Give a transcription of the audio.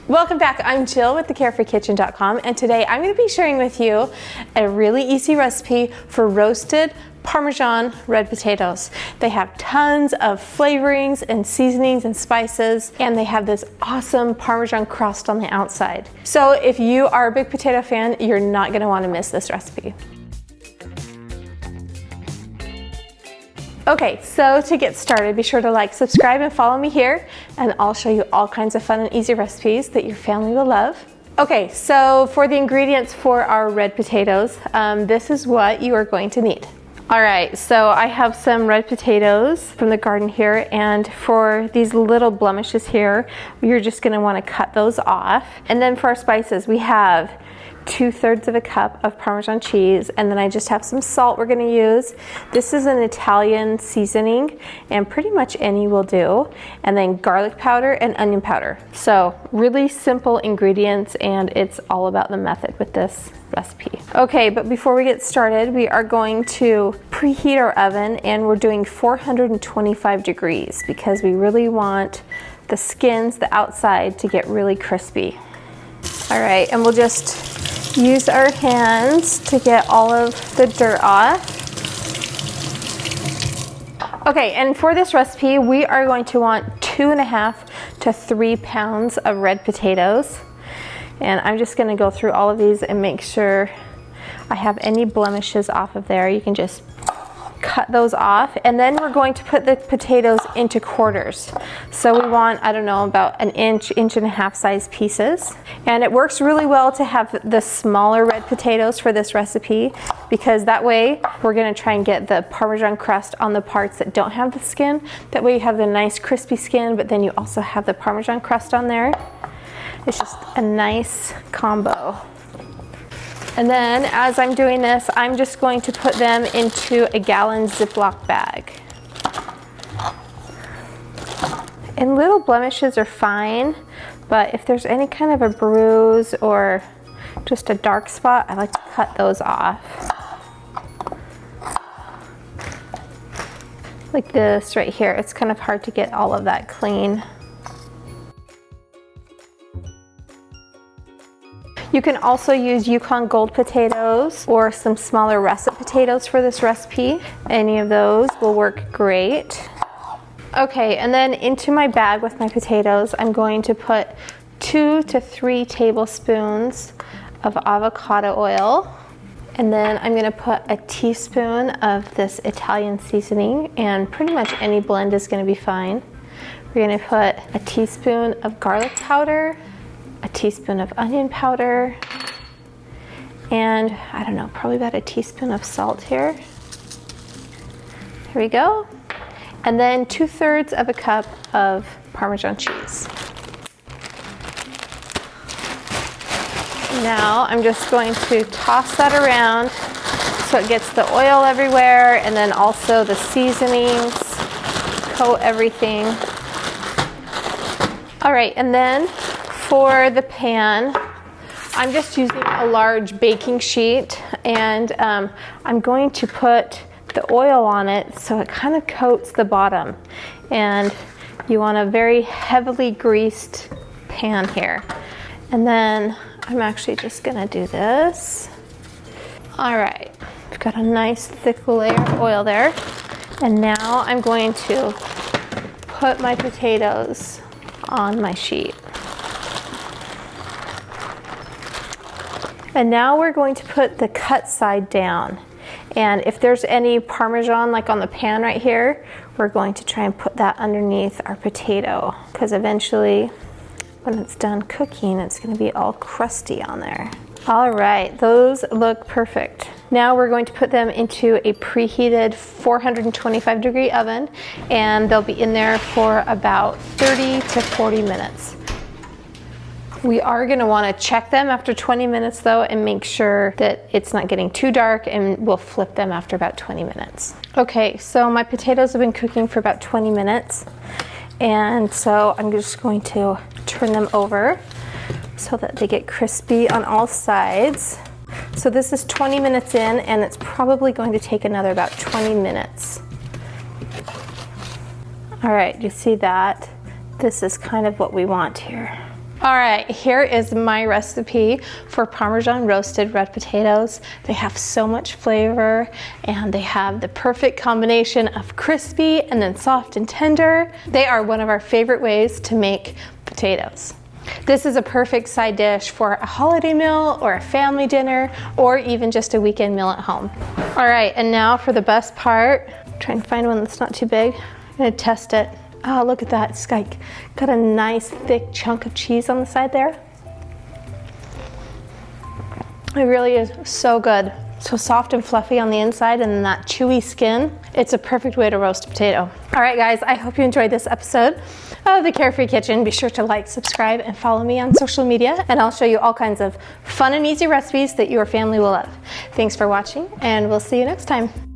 Welcome back. I'm Jill with the CarefreeKitchen.com, and today I'm going to be sharing with you a really easy recipe for roasted Parmesan red potatoes. They have tons of flavorings and seasonings and spices, and they have this awesome Parmesan crust on the outside. So if you are a big potato fan, you're not going to want to miss this recipe. Okay, so to get started, be sure to like, subscribe, and follow me here, and I'll show you all kinds of fun and easy recipes that your family will love. Okay, so for the ingredients for our red potatoes, this is what you are going to need. All right, so I have some red potatoes from the garden here, and for these little blemishes here, you're just gonna wanna cut those off. And then for our spices, we have 2/3 of a cup of Parmesan cheese, and then I just have some salt we're gonna use. This is an Italian seasoning, and pretty much any will do. And then garlic powder and onion powder. So really simple ingredients, and it's all about the method with this recipe. Okay, but before we get started, we are going to preheat our oven, and we're doing 425 degrees because we really want the skins, the outside, to get really crispy. All right, and we'll just use our hands to get all of the dirt off. Okay, and for this recipe, we are going to want 2.5 to 3 pounds of red potatoes. And I'm just gonna go through all of these and make sure I have any blemishes off of there. You can just cut those off, and then we're going to put the potatoes into quarters. So we want, I don't know, about an inch and a half size pieces. And it works really well to have the smaller red potatoes for this recipe, because that way we're gonna try and get the Parmesan crust on the parts that don't have the skin. That way you have the nice crispy skin, but then you also have the Parmesan crust on there. It's just a nice combo. And then as I'm doing this, I'm just going to put them into a gallon Ziploc bag. And little blemishes are fine, but if there's any kind of a bruise or just a dark spot, I like to cut those off. Like this right here, it's kind of hard to get all of that clean. You can also use Yukon Gold potatoes or some smaller russet potatoes for this recipe. Any of those will work great. Okay, and then into my bag with my potatoes, I'm going to put 2 to 3 tablespoons of avocado oil. And then I'm gonna put a teaspoon of this Italian seasoning, and pretty much any blend is gonna be fine. We're gonna put a teaspoon of garlic powder, a teaspoon of onion powder, and I don't know, probably about a teaspoon of salt here. Here we go. And then 2/3 of a cup of Parmesan cheese. Now I'm just going to toss that around so it gets the oil everywhere, and then also the seasonings coat everything. All right, and then for the pan, I'm just using a large baking sheet, and I'm going to put the oil on it so it kind of coats the bottom. And you want a very heavily greased pan here. And then I'm actually just gonna do this. All right, I've got a nice thick layer of oil there. And now I'm going to put my potatoes on my sheet. And now we're going to put the cut side down. And if there's any Parmesan like on the pan right here, we're going to try and put that underneath our potato, because eventually when it's done cooking, it's gonna be all crusty on there. All right, those look perfect. Now we're going to put them into a preheated 425 degree oven, and they'll be in there for about 30 to 40 minutes. We are gonna wanna check them after 20 minutes though, and make sure that it's not getting too dark, and we'll flip them after about 20 minutes. Okay, so my potatoes have been cooking for about 20 minutes. And so I'm just going to turn them over so that they get crispy on all sides. So this is 20 minutes in, and it's probably going to take another about 20 minutes. All right, you see that? This is kind of what we want here. All right, here is my recipe for Parmesan roasted red potatoes. They have so much flavor and they have the perfect combination of crispy and then soft and tender. They are one of our favorite ways to make potatoes. This is a perfect side dish for a holiday meal or a family dinner or even just a weekend meal at home. All right, and now for the best part. Try and find one that's not too big. I'm gonna test it. Oh, look at that. It's got a nice thick chunk of cheese on the side there. It really is so good. So soft and fluffy on the inside and then that chewy skin. It's a perfect way to roast a potato. All right, guys, I hope you enjoyed this episode of the Carefree Kitchen. Be sure to like, subscribe, and follow me on social media, and I'll show you all kinds of fun and easy recipes that your family will love. Thanks for watching, and we'll see you next time.